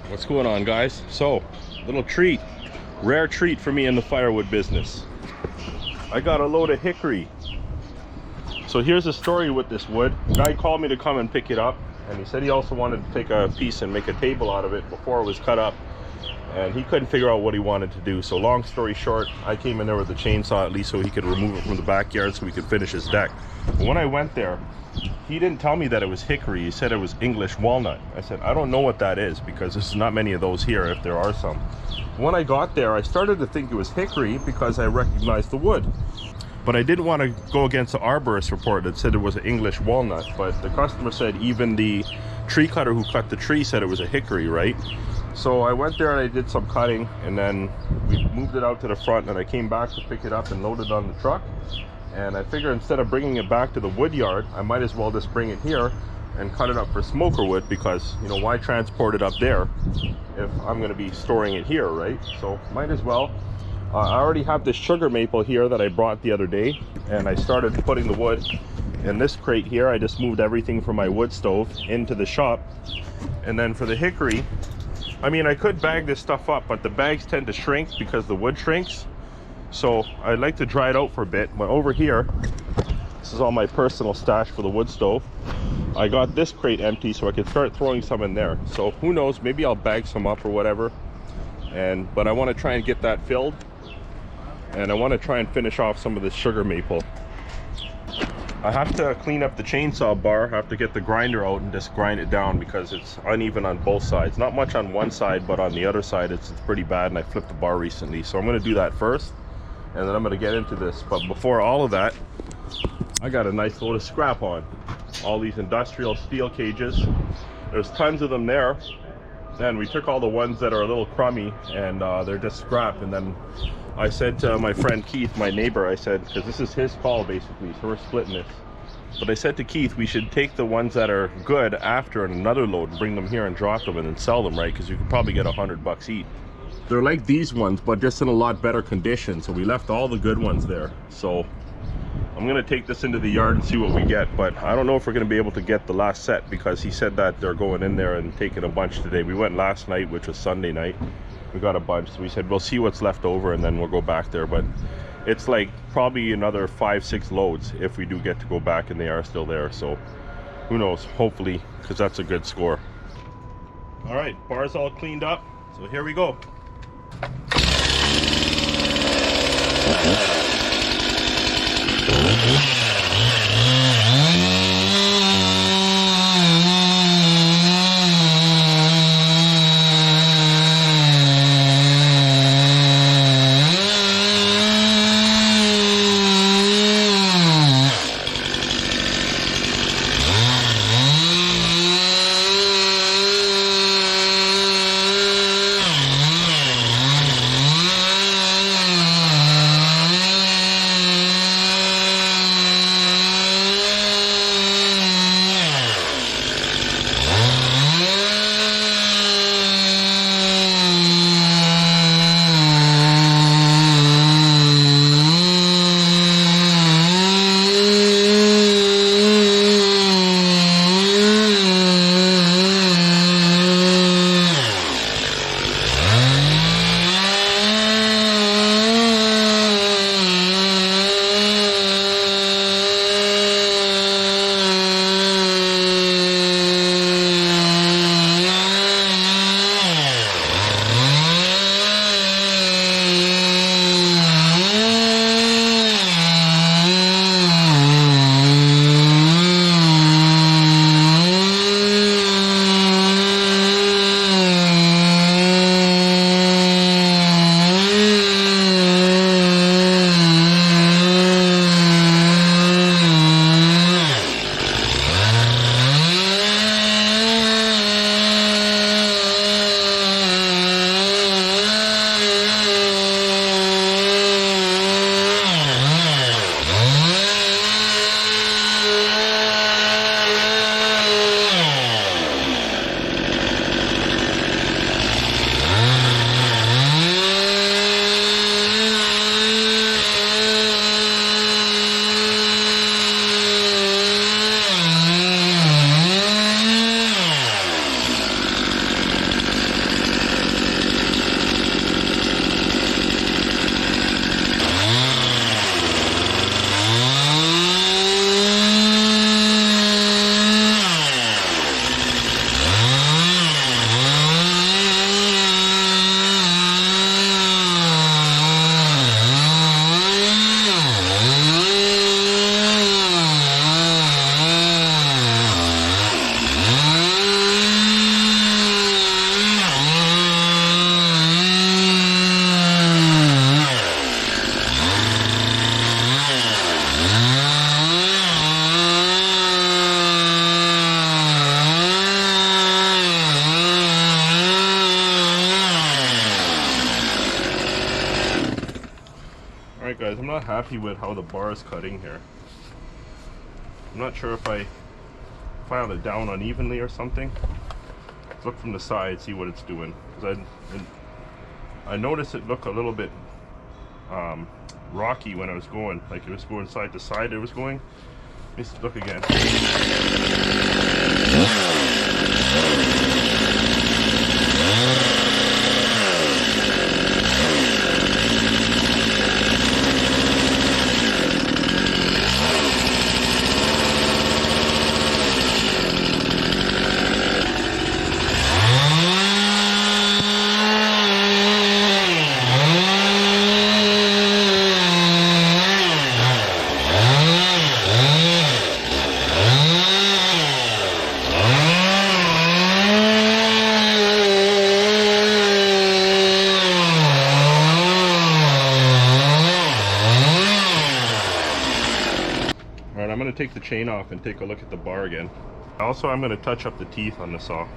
What's going on, guys? So, little treat, rare treat for me in the firewood business. I got a load of hickory. So here's the story with this wood. The guy called me to come and pick it up, and he said he also wanted to take a piece and make a table out of it before it was cut up, and he couldn't figure out what he wanted to do. So long story short, I came in there with a chainsaw at least so he could remove it from the backyard so we could finish his deck. But when I went there, he didn't tell me that it was hickory. He said it was English walnut. I said, I don't know what that is because there's not many of those here, if there are some. When I got there, I started to think it was hickory because I recognized the wood. But I didn't want to go against the arborist report that said it was an English walnut. But the customer said even the tree cutter who cut the tree said it was a hickory, right? So I went there and I did some cutting, and then we moved it out to the front, and I came back to pick it up and load it on the truck. And I figured instead of bringing it back to the wood yard, I might as well just bring it here and cut it up for smoker wood, because, you know, why transport it up there if I'm going to be storing it here, right? So might as well. I already have this sugar maple here that I brought the other day, and I started putting the wood in this crate here. I just moved everything from my wood stove into the shop. And then for the hickory, I mean, I could bag this stuff up, but the bags tend to shrink because the wood shrinks. So I'd like to dry it out for a bit. But over here, this is all my personal stash for the wood stove. I got this crate empty so I could start throwing some in there. So who knows, maybe I'll bag some up or whatever. But I want to try and get that filled. And I want to try and finish off some of this sugar maple. I have to clean up the chainsaw bar. I have to get the grinder out and just grind it down because it's uneven on both sides. Not much on one side, but on the other side it's pretty bad, and I flipped the bar recently. So I'm going to do that first, and then I'm going to get into this. But before all of that, I got a nice load of scrap on. All these industrial steel cages. There's tons of them there. And we took all the ones that are a little crummy, and they're just scrap. And then I said to my friend Keith, my neighbor, I said, because this is his call basically, so we're splitting this. But I said to Keith, we should take the ones that are good after another load and bring them here and drop them and then sell them, right? Because you could probably get $100 each. They're like these ones, but just in a lot better condition. So we left all the good ones there. So I'm going to take this into the yard and see what we get. But I don't know if we're going to be able to get the last set, because he said that they're going in there and taking a bunch today. We went last night, which was Sunday night. We got a bunch, so we said we'll see what's left over and then we'll go back there. But it's like probably another 5-6 loads if we do get to go back, and they are still there. So who knows, hopefully, because that's a good score. All right, bar's all cleaned up, so here we go. Alright guys, I'm not happy with how the bar is cutting here. I'm not sure if I filed it down unevenly or something. Let's look from the side, see what it's doing. Because I noticed it looked a little bit rocky when I was going. Like it was going side to side, it was going. Let's look again. Alright, I'm going to take the chain off and take a look at the bar again. Also, I'm going to touch up the teeth on the saw.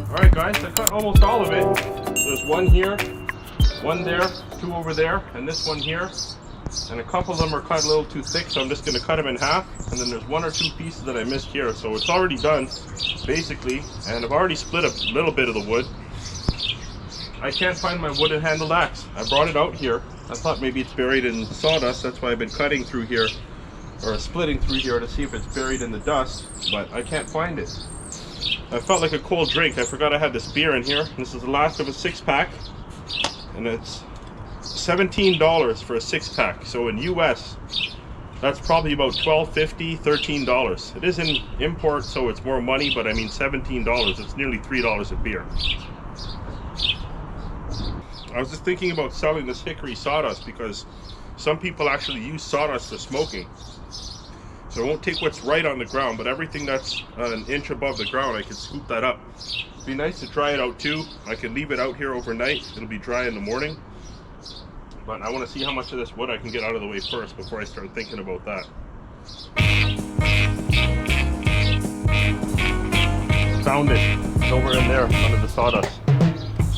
Alright guys, I cut almost all of it. There's one here, one there, two over there, and this one here. And a couple of them are cut a little too thick, so I'm just going to cut them in half. And then there's one or two pieces that I missed here. So it's already done, basically. And I've already split a little bit of the wood. I can't find my wooden handled axe. I brought it out here. I thought maybe it's buried in sawdust. That's why I've been cutting through here, or splitting through here to see if it's buried in the dust. But I can't find it. I felt like a cold drink. I forgot I had this beer in here. This is the last of a 6-pack. And it's $17 for a 6-pack. So in US, That's probably about $12.50, $13. It is an import, so it's more money, but I mean $17. It's nearly $3 a beer. I was just thinking about selling this hickory sawdust because some people actually use sawdust for smoking. So I won't take what's right on the ground, but everything that's an inch above the ground, I can scoop that up. It'd be nice to dry it out too. I can leave it out here overnight. It'll be dry in the morning. But I want to see how much of this wood I can get out of the way first before I start thinking about that. Found it. It's over in there under the sawdust.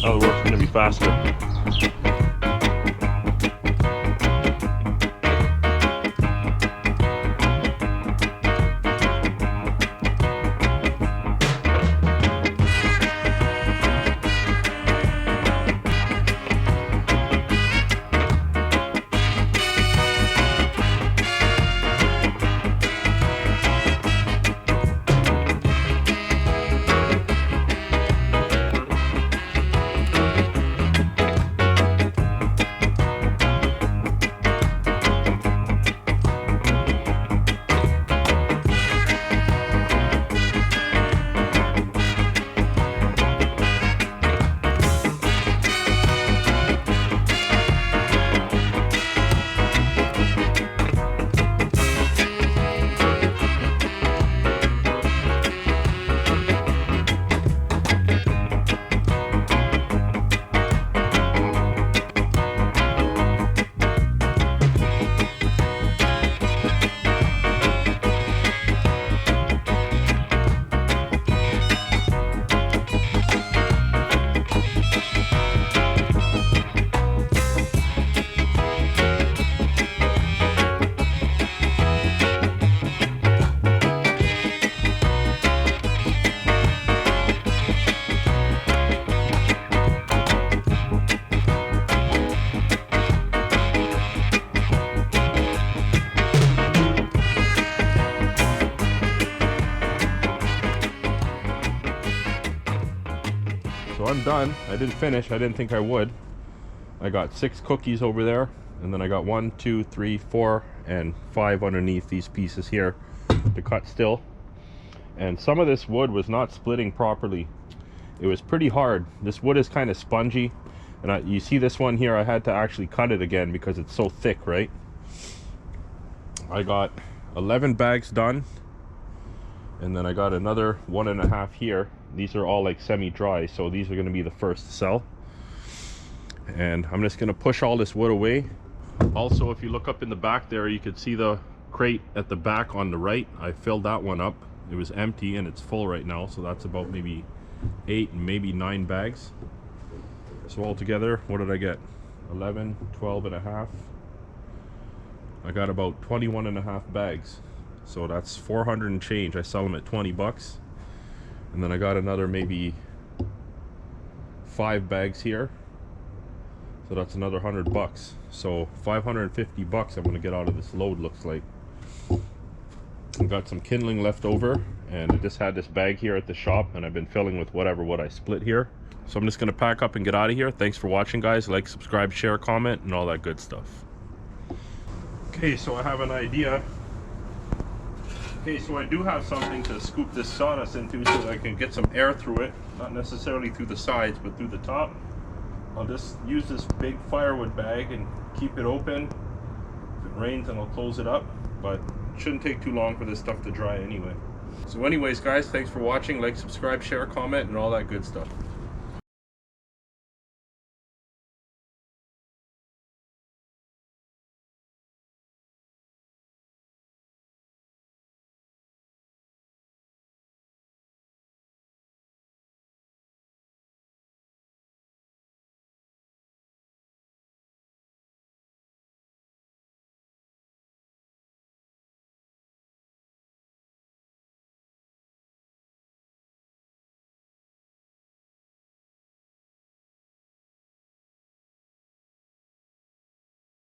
Now the work's going to be faster. So I'm done. I didn't finish. I didn't think I would. I got 6 cookies over there, and then I got 1, 2, 3, 4, and 5 underneath these pieces here to cut still. And some of this wood was not splitting properly. It was pretty hard. This wood is kind of spongy, and you see this one here, I had to actually cut it again because it's so thick, right? I got 11 bags done, and then I got another 1.5 here. These are all like semi-dry, so these are going to be the first to sell. And I'm just going to push all this wood away. Also, if you look up in the back there, you could see the crate at the back on the right. I filled that one up. It was empty and it's full right now, so that's about maybe 8, maybe 9 bags. So altogether, what did I get? 11, 12.5. I got about 21.5 bags. So that's 400 and change. I sell them at 20 bucks. And then I got another maybe 5 bags here. So that's another 100 bucks. So 550 bucks I'm gonna get out of this load, looks like. I've got some kindling left over, and I just had this bag here at the shop, and I've been filling with whatever wood I split here. So I'm just gonna pack up and get out of here. Thanks for watching, guys. Like, subscribe, share, comment, and all that good stuff. Okay, so I have an idea. Okay, so I do have something to scoop this sawdust into so that I can get some air through it. Not necessarily through the sides, but through the top. I'll just use this big firewood bag and keep it open. If it rains, then I'll close it up. But it shouldn't take too long for this stuff to dry anyway. So anyways, guys, thanks for watching. Like, subscribe, share, comment, and all that good stuff.